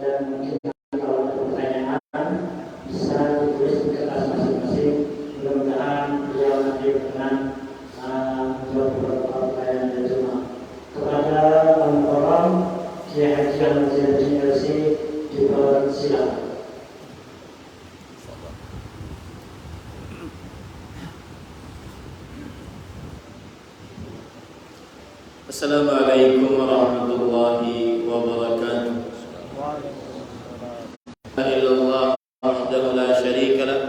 dan mungkin kalau ada pertanyaan bisa ditulis di kertas masing-masing. Mudah-mudahan beliau nanti berkenan menjawab beberapa pertanyaan dari jemaah. Kepada Al-Mukarram Kiai Haji Ahmad Zainuddin LC dipersilakan. Assalamualaikum warahmatullahi wabarakatuh. La ilaha illallah wahdahu la syarika lah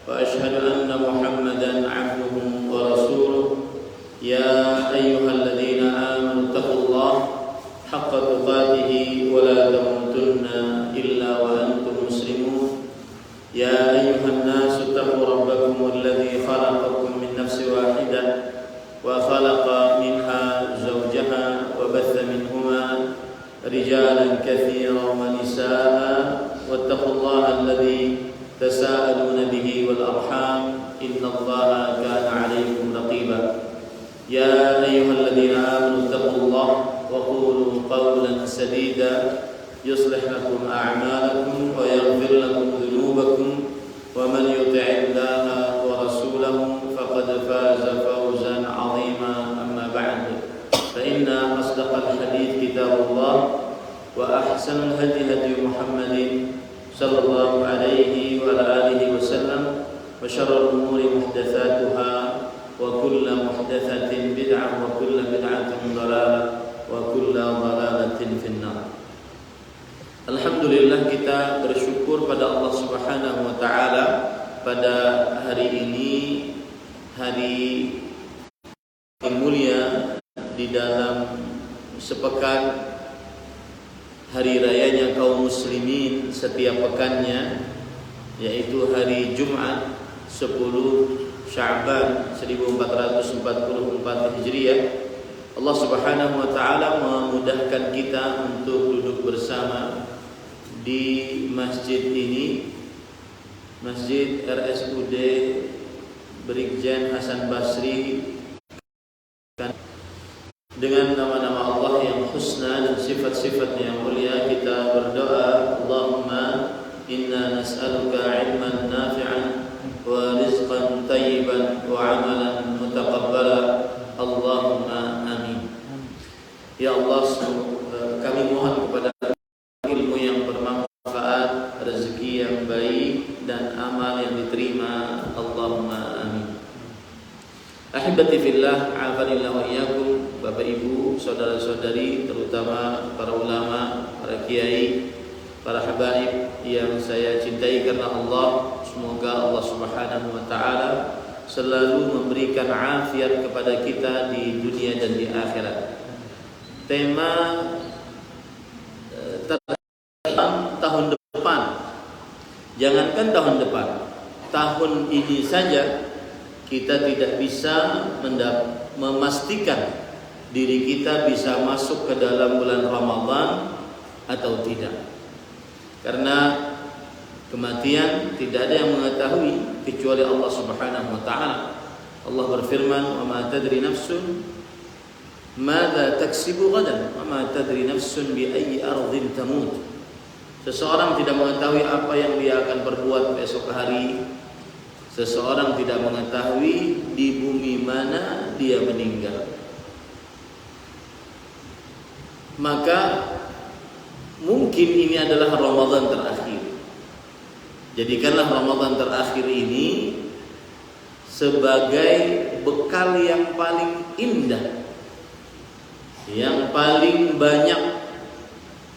wa asyhadu anna Muhammadan 'abduhu wa rasuluh. Ya ayyuhalladzina amanu taqullaha haqqa tuqatih wa la tamutunna illa wa antum muslimun. Ya ayyuhan nasu taqu rabbakum alladzi khalaqakum min nafsin wahidah وخلق منها زوجها وبث منهما رجالا كثيرا ونساء واتقوا الله الذي تساءلون به والأرحام إن الله كان عليكم رقيبا يا أيها الذين آمنوا اتقوا الله وقولوا قولا سديدا يصلح لكم أعمالكم ويغفر لكم ذنوبكم ومن يطع الله ورسوله فقد فاز فوزا عظيما. أما بعد فإن أصدق الحديث كتاب الله وأحسن الهدي هدي محمد صلى الله عليه وعلى آله وسلم وشر الأمور محدثاتها وكل محدثة بدعة وكل بدعة ضلالة وكل ضلالة في النار. Alhamdulillah, kita bersyukur pada Allah Subhanahu wa taala pada hari ini, hari yang mulia di dalam sepekan hari rayanya kaum muslimin setiap pekannya, yaitu hari Jumat 10 Sya'ban 1444 Hijriah. Allah Subhanahu wa taala memudahkan kita untuk duduk bersama di masjid ini, Masjid RSUD Brigjen Hasan Basri, dengan nama-nama Allah yang husna dan sifat-sifatnya yang mulia. Kita berdoa, Allahumma inna nas'aluka ilman nafi'an wa rizqan tayyiban wa amalan mutaqabbala. Allahumma amin. Ya Allah, kami mohon kepada ilmu yang bermanfaat, rezeki yang baik, dan amal yang diterima. Allahumma amin. Ahibati fillah, a'afanillah wa iyyakum. Bapak Ibu, saudara-saudari, terutama para ulama, para kiai, para habaib yang saya cintai karena Allah. Semoga Allah Subhanahu wa taala selalu memberikan afiat kepada kita di dunia dan di akhirat. Tema tahun depan, jangankan tahun depan, tahun ini saja kita tidak bisa memastikan diri kita bisa masuk ke dalam bulan Ramadan atau tidak. Karena kematian tidak ada yang mengetahui kecuali Allah Subhanahu wa taala. Allah berfirman, "Wa ma tadri nafsun madza taksibu ghadan, wa ma tadri nafsun bi ayyi ardhin tamut." Seseorang tidak mengetahui apa yang dia akan perbuat besok hari. Seseorang tidak mengetahui di bumi mana dia meninggal. Maka mungkin ini adalah Ramadan terakhir. Jadikanlah Ramadan terakhir ini sebagai bekal yang paling indah, yang paling banyak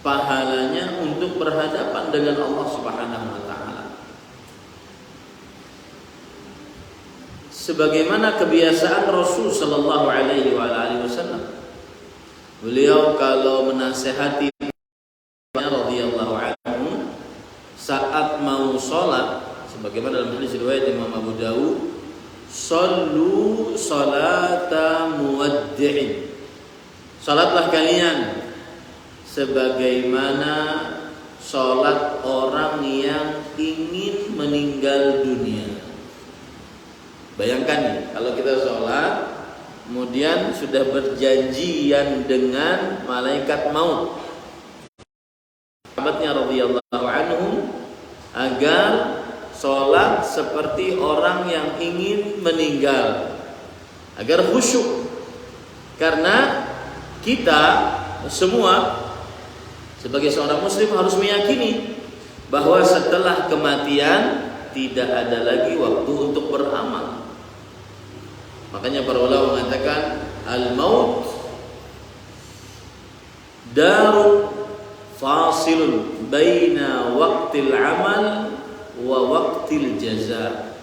pahalanya untuk berhadapan dengan Allah Subhanahu wa taala. Sebagaimana kebiasaan Rasul sallallahu alaihi wasallam, beliau kalau menasehati radhiyallahu anhu saat mau sholat, sebagaimana dalam hadis riwayat Imam Abu Dawud, "Shallu salata muwaddi'in." Salatlah kalian sebagaimana salat orang yang ingin meninggal dunia. Bayangkan nih, kalau kita sholat kemudian sudah berjanjian dengan malaikat maut, sahabatnya radhiyallahu anhum agar sholat seperti orang yang ingin meninggal, agar khusyuk. Karena kita semua sebagai seorang muslim harus meyakini bahwa setelah kematian tidak ada lagi waktu untuk beramal. Makanya para ulama mengatakan al-maut darun fasilun baina waqtil amal wa waqtil jaza.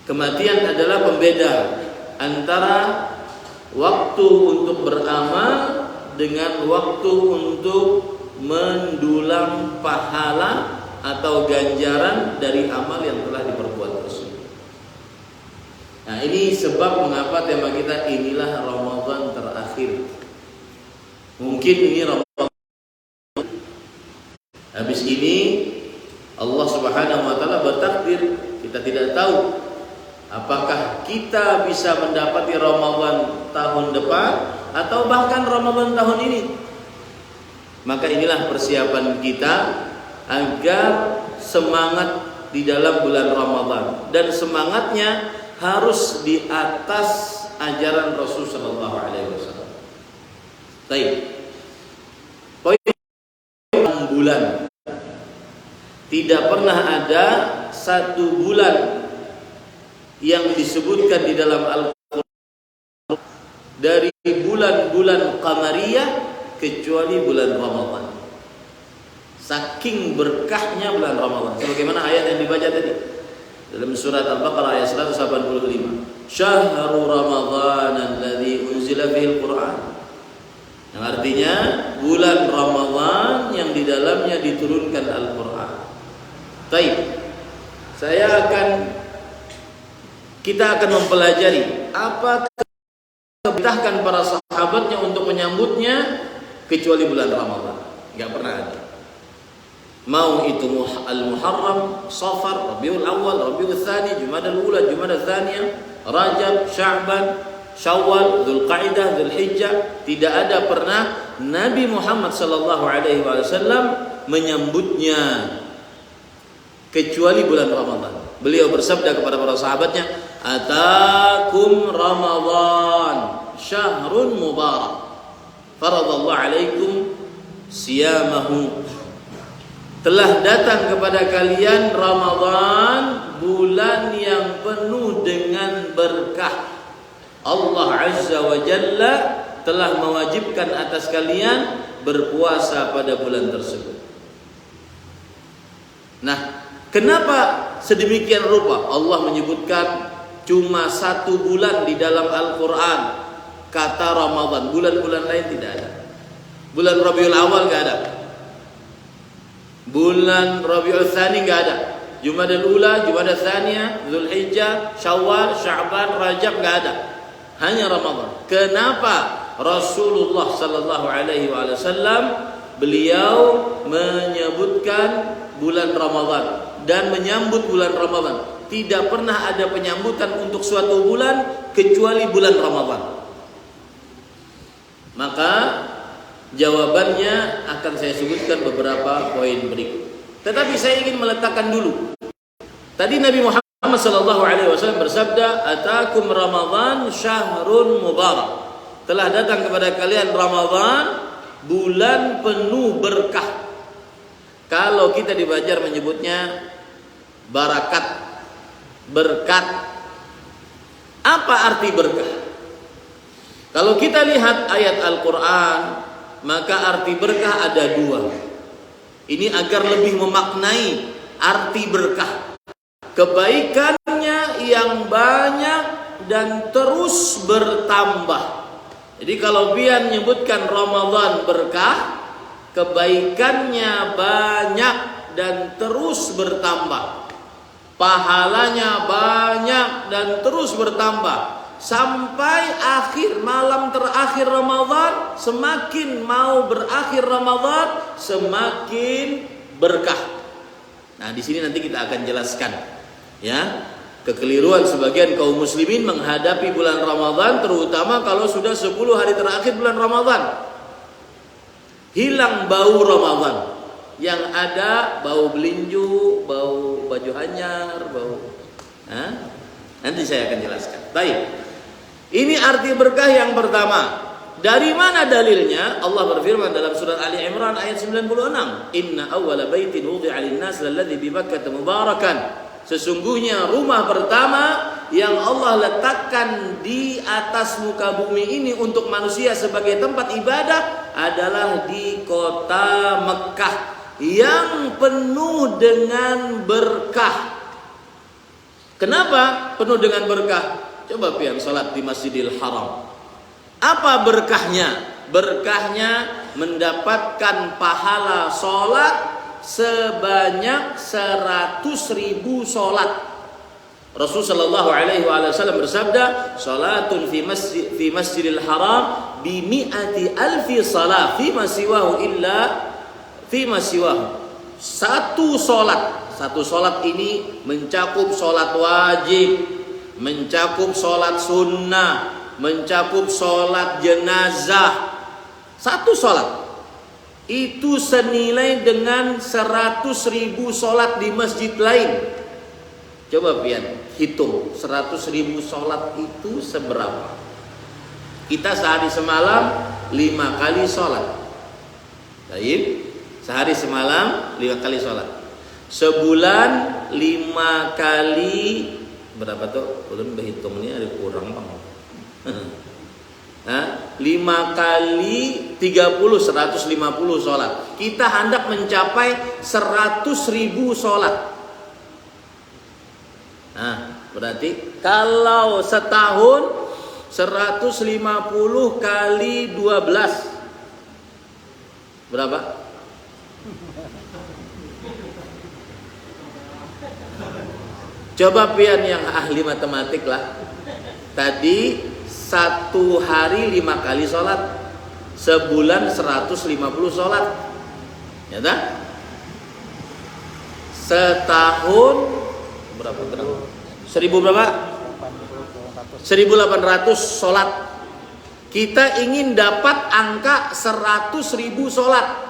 Kematian adalah pembeda antara waktu untuk beramal dengan waktu untuk mendulang pahala atau ganjaran dari amal yang telah diperbuat tersebut. Nah, ini sebab mengapa tema kita inilah Ramadan terakhir. Mungkin ini Ramadan. Habis ini Allah Subhanahu wa taala bertakdir, kita tidak tahu apakah kita bisa mendapati Ramadan tahun depan atau bahkan Ramadan tahun ini. Maka inilah persiapan kita agar semangat di dalam bulan Ramadan, dan semangatnya harus di atas ajaran Rasul sallallahu alaihi wasallam. Baik. Poin bulan. Tidak pernah ada satu bulan yang disebutkan di dalam Al-Qur'an dari bulan-bulan qamariyah kecuali bulan Ramadan. Saking berkahnya bulan Ramadan, sebagaimana ayat yang dibaca tadi dalam surat Al-Baqarah ayat 185. Syahrul Ramadhan alladzi unzila fihil Qur'an. Yang artinya bulan Ramadan yang di dalamnya diturunkan Al-Qur'an. Baik. Kita akan mempelajari apa keberitahan para sahabatnya untuk menyambutnya kecuali bulan Ramadan. Enggak pernah ada. Mau itu Al-Muharram, Safar, Rabiul Awal, Rabiul Tsani, Jumadal Ula, Jumadal Tsaniyah, Rajab, Sya'ban, Syawal, Dzulqa'dah, Dzulhijjah. Tidak ada pernah Nabi Muhammad sallallahu alaihi wasallam menyambutnya kecuali bulan Ramadan. Beliau bersabda kepada para sahabatnya, "Atakum Ramadan, syahrun mubarak. Faradallahu alaikum siyamahu." Telah datang kepada kalian Ramadan, bulan yang penuh dengan berkah. Allah Azza wa Jalla telah mewajibkan atas kalian berpuasa pada bulan tersebut. Nah, kenapa sedemikian rupa Allah menyebutkan cuma satu bulan di dalam Al-Quran kata Ramadan, bulan-bulan lain tidak ada. Bulan Rabiul Awal gak ada, bulan Rabiul Tsani gak ada, Jumadal Ula, Jumadal Tsaniyah, Dzulhijjah, Syawal, Sya'ban, Rajab gak ada. Hanya Ramadan. Kenapa? Rasulullah sallallahu alaihi wasallam beliau menyebutkan bulan Ramadan dan menyambut bulan Ramadan. Tidak pernah ada penyambutan untuk suatu bulan kecuali bulan Ramadan. Maka jawabannya akan saya sebutkan beberapa poin berikut. Tetapi saya ingin meletakkan dulu. Tadi Nabi Muhammad sallallahu alaihi wasallam bersabda, "Atakum Ramadan syahrun mubarak." Telah datang kepada kalian Ramadan, bulan penuh berkah. Kalau kita di Banjar menyebutnya barakat, berkat. Apa arti berkah? Kalau kita lihat ayat Al-Quran, maka arti berkah ada dua. Ini agar lebih memaknai arti berkah. Kebaikannya yang banyak dan terus bertambah. Jadi kalau Bian menyebutkan Ramadan berkah, kebaikannya banyak dan terus bertambah. Pahalanya banyak dan terus bertambah. Sampai akhir malam terakhir Ramadan, semakin mau berakhir Ramadan, semakin berkah. Nah, di sini nanti kita akan jelaskan ya, kekeliruan sebagian kaum muslimin menghadapi bulan Ramadan, terutama kalau sudah 10 hari terakhir bulan Ramadan. Hilang bau Ramadan. Yang ada bau belinju, bau baju hanyar, bau. Nanti saya akan jelaskan. Baik. Ini arti berkah yang pertama. Dari mana dalilnya? Allah berfirman dalam surat Ali Imran ayat 96. Inna awwala baitin wudi'a lin-nas lalladzi bi Bakkah mubarakan. Sesungguhnya rumah pertama yang Allah letakkan di atas muka bumi ini untuk manusia sebagai tempat ibadah adalah di kota Mekah yang penuh dengan berkah. Kenapa penuh dengan berkah? Coba pian salat di Masjidil Haram. Apa berkahnya? Berkahnya mendapatkan pahala salat sebanyak 100.000 salat. Rasul sallallahu alaihi wasallam bersabda, "Salatun fi Masjidil Haram bi mi'ati alfi salah fi ma siwahu illa fi ma siwahu." Satu salat ini mencakup salat wajib, mencakup salat sunnah, mencakup salat jenazah. Satu salat itu senilai dengan 100.000 salat di masjid lain. Coba pian hitung 100.000 salat itu seberapa? Kita sehari semalam 5 kali salat. Baik, sehari semalam 5 kali salat. Sebulan 5 kali berapa tuh? Ulun berhitung ini ada kurang bang. 5 kali 30 150 sholat. Kita hendak mencapai 100.000 sholat. Berarti kalau setahun 150 kali 12 berapa? Coba pian yang ahli matematik lah. Tadi 1 hari 5 kali sholat, sebulan 150 sholat, ya tak? Setahun berapa? 1000 berapa? 1800 sholat. Kita ingin dapat angka 100.000 sholat.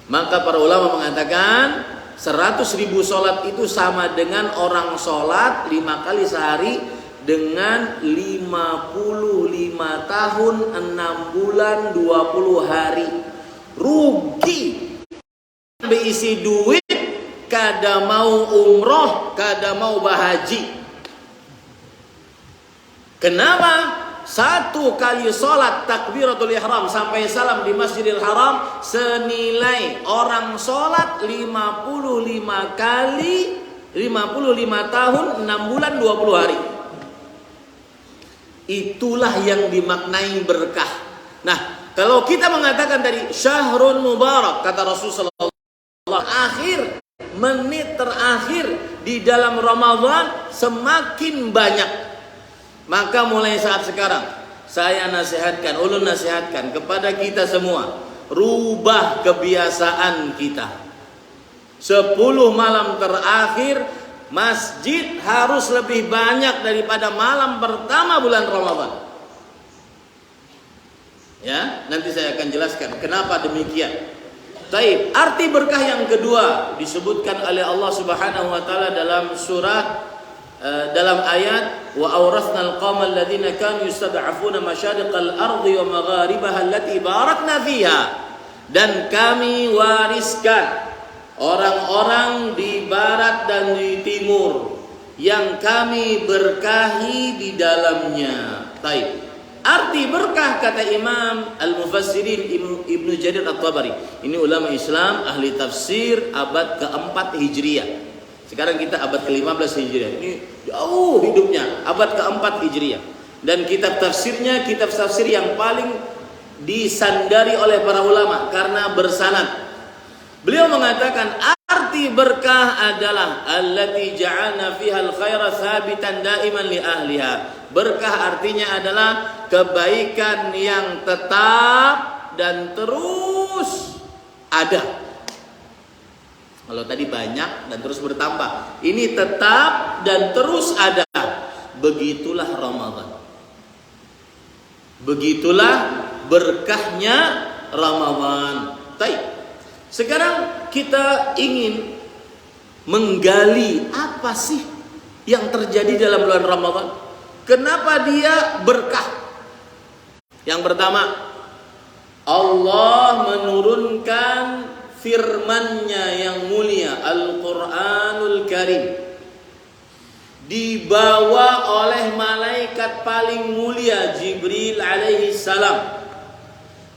Maka para ulama mengatakan 100.000 sholat itu sama dengan orang sholat 5 kali sehari dengan 55 tahun 6 bulan 20 hari. Rugi berisi duit, kada mau umroh, kada mau bahaji. Kenapa? 1 kali sholat takbiratul ihram sampai salam di Masjidil Haram senilai orang sholat 55 kali 55 tahun 6 bulan 20 hari. Itulah yang dimaknai berkah. Nah, kalau kita mengatakan tadi syahrun mubarak, kata Rasulullah akhir menit terakhir di dalam Ramadan semakin banyak. Maka mulai saat sekarang saya nasihatkan, ulun nasihatkan kepada kita semua, rubah kebiasaan kita. 10 malam terakhir masjid harus lebih banyak daripada malam pertama bulan Ramadan. Ya, nanti saya akan jelaskan kenapa demikian. Taib, arti berkah yang kedua disebutkan oleh Allah Subhanahu wa taala dalam surat dalam ayat wa awrasnal qaumal ladzina kanu yustad'afuna masyariqal ardi wa magharibaha allati barakna fiha, dan kami wariskan orang-orang di barat dan di timur yang kami berkahi di dalamnya. Taib. Arti berkah kata Imam Al-Mufassirin Ibnu Jarir At-Tabari. Ini ulama Islam ahli tafsir abad ke-4 Hijriah. Sekarang kita abad ke-15 Hijriah. Ini jauh hidupnya, abad ke-4 Hijriah. Dan kitab tafsirnya kitab tafsir yang paling disandari oleh para ulama karena bersanad. Beliau mengatakan arti berkah adalah allati ja'alna fiha al-khaira thabitan daiman li ahliha. Berkah artinya adalah kebaikan yang tetap dan terus ada. Kalau tadi banyak dan terus bertambah, ini tetap dan terus ada. Begitulah Ramadan. Begitulah berkahnya Ramadan. Baik. Sekarang kita ingin menggali apa sih yang terjadi dalam bulan Ramadan. Kenapa dia berkah? Yang pertama, Allah menurunkan firman-Nya yang mulia, Al-Qur'anul Karim, dibawa oleh malaikat paling mulia Jibril alaihi salam,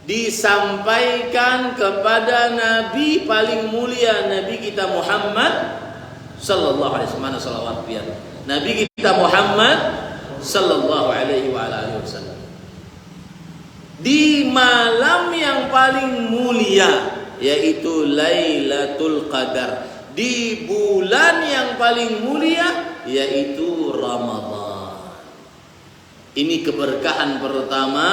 disampaikan kepada Nabi paling mulia, Nabi kita Muhammad sallallahu alaihi wasallam. Nabi kita Muhammad sallallahu alaihi wasallam. Di malam yang paling mulia, yaitu Lailatul Qadar, di bulan yang paling mulia, yaitu Ramadan. Ini keberkahan pertama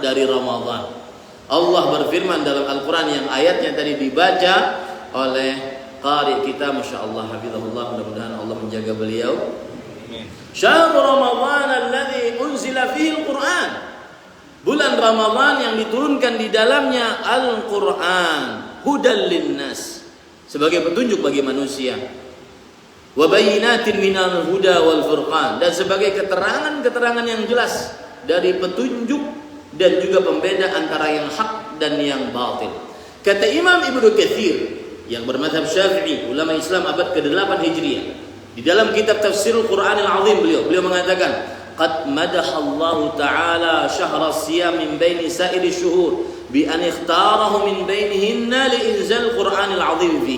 dari Ramadan. Allah berfirman dalam Al-Quran yang ayatnya tadi dibaca oleh qari kita, Masya Allah, hafizahullah, mudah-mudahan Allah menjaga beliau. Syahr Ramadan alladhi unzila fihi Al-Quran, bulan Ramadan yang diturunkan di dalamnya Al-Quran, hudal linnas, sebagai petunjuk bagi manusia, wa bayyinatin minal huda wal furqan, dan sebagai keterangan-keterangan yang jelas dari petunjuk dan juga pembeda antara yang hak dan yang batil. Kata Imam Ibnu Katsir yang bermadzhab Syafi'i, ulama Islam abad ke-8 Hijriah, di dalam kitab Tafsirul Qur'anil Azim beliau mengatakan, qad madaha Allah Ta'ala syahra siyam min baini sa'iri syuhur bi an ikhtarahu min bainihinna li inzal Qur'anil Azim fi.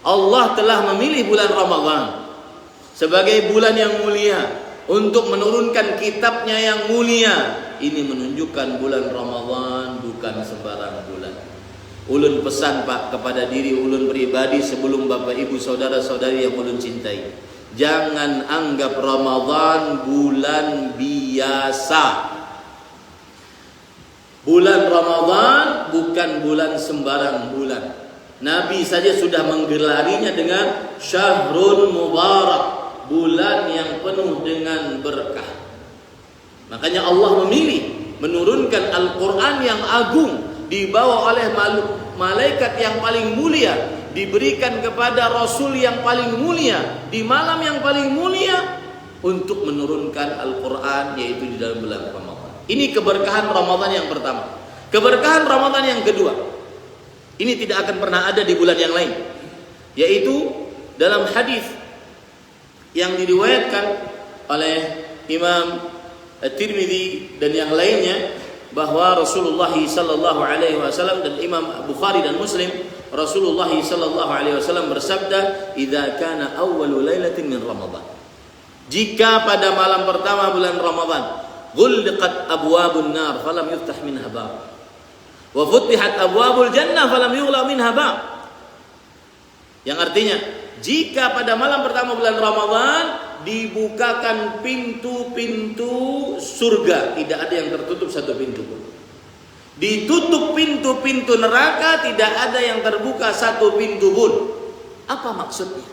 Allah telah memilih bulan Ramadan sebagai bulan yang mulia untuk menurunkan kitabnya yang mulia. Ini menunjukkan bulan Ramadan bukan sembarang bulan. Ulun pesan Pak kepada diri ulun pribadi sebelum Bapak Ibu saudara-saudari yang ulun cintai, jangan anggap Ramadan bulan biasa. Bulan Ramadan bukan bulan sembarang bulan. Nabi saja sudah menggelarinya dengan Syahrul Mubarak, bulan yang penuh dengan berkah. Makanya Allah memilih menurunkan Al-Quran yang agung, dibawa oleh malaikat yang paling mulia, diberikan kepada Rasul yang paling mulia di malam yang paling mulia untuk menurunkan Al-Quran, yaitu di dalam bulan Ramadan. Ini keberkahan Ramadan yang pertama. Keberkahan Ramadan yang kedua, ini tidak akan pernah ada di bulan yang lain, yaitu dalam hadis yang diriwayatkan oleh Imam At-Tirmidzi dan yang lainnya, bahwa Rasulullah sallallahu alaihi wasallam dan Imam Bukhari dan Muslim, Rasulullah sallallahu alaihi wasallam bersabda, "Idza kana awwalu lailatin min Ramadan." Jika pada malam pertama bulan Ramadan, ghulqat abwabun nar falam yuftah minha bab, wa futihat abwabul jannah falam yughlaq minha bab. Yang artinya, jika pada malam pertama bulan Ramadan dibukakan pintu-pintu surga, tidak ada yang tertutup satu pintu pun. Ditutup pintu-pintu neraka, tidak ada yang terbuka satu pintu pun. Apa maksudnya?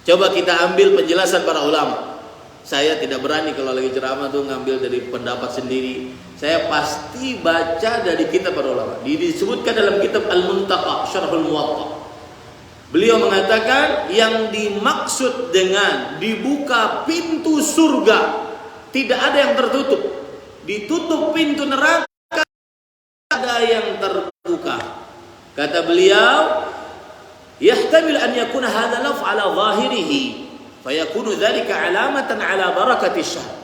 Coba kita ambil penjelasan para ulama. Saya tidak berani kalau lagi ceramah tuh ngambil dari pendapat sendiri. Saya pasti baca dari kitab para ulama. Disebutkan dalam kitab Al-Muntaqa Syarhul Muwatta. Beliau mengatakan yang dimaksud dengan dibuka pintu surga, tidak ada yang tertutup. Ditutup pintu neraka, ada yang terbuka. Kata beliau, yahtamil an yakuna hadha laf ala zahirihi, fayakunu dhalika alamatan ala barakati syahr.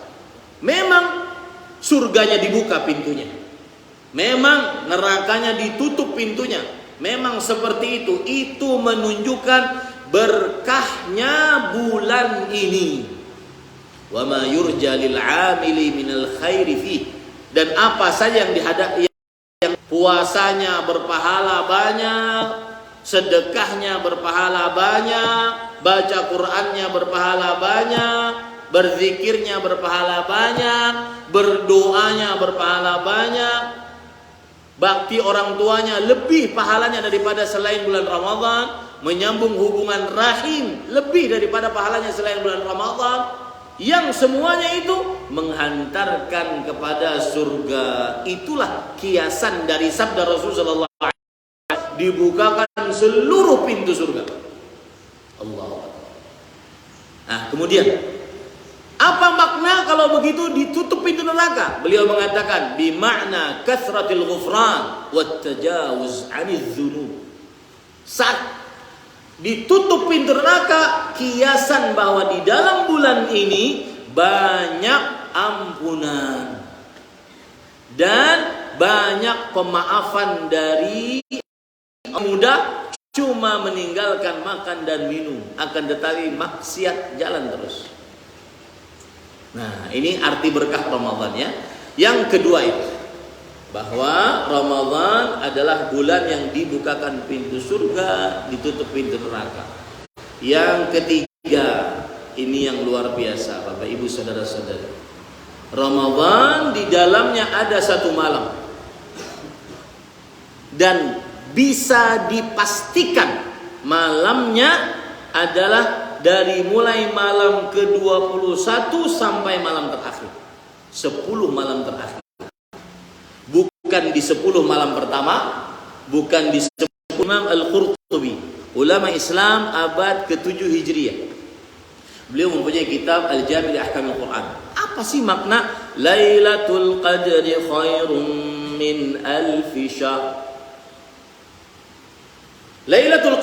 Memang surganya dibuka pintunya, memang nerakanya ditutup pintunya, memang seperti itu menunjukkan berkahnya bulan ini. Wa ma yurja lil 'amili minal khairi fi, dan apa saja yang dihadapi, yang puasanya berpahala banyak, sedekahnya berpahala banyak, baca Qur'annya berpahala banyak, berzikirnya berpahala banyak, berdoanya berpahala banyak, bakti orang tuanya lebih pahalanya daripada selain bulan Ramadan, menyambung hubungan rahim lebih daripada pahalanya selain bulan Ramadan, yang semuanya itu menghantarkan kepada surga. Itulah kiasan dari sabda Rasulullah SAW, dibukakan seluruh pintu surga. Allah. Nah, kemudian apa makna kalau begitu ditutup pintu neraka? Beliau mengatakan bimakna kathratil ghufran wat tajawuz 'anil dzunub. Saat ditutup pintu neraka, kiasan bahwa di dalam bulan ini banyak ampunan dan banyak pemaafan dari mudah cuma meninggalkan makan dan minum, akan tetapi maksiat jalan terus. Nah, ini arti berkah Ramadan ya. Yang kedua itu bahwa Ramadan adalah bulan yang dibukakan pintu surga, ditutup pintu neraka. Yang ketiga, ini yang luar biasa Bapak Ibu saudara-saudari. Ramadan di dalamnya ada satu malam. Dan bisa dipastikan malamnya adalah dari mulai malam ke-21 sampai malam terakhir. 10 malam terakhir. Bukan di 10 malam pertama, bukan di 10 Imam Al-Qurtubi, ulama Islam abad ke-7 Hijriah. Beliau mempunyai kitab Al-Jami' li Ahkamil Quran. Apa sih makna Lailatul Qadri khairum min alfi syahr? Lailatul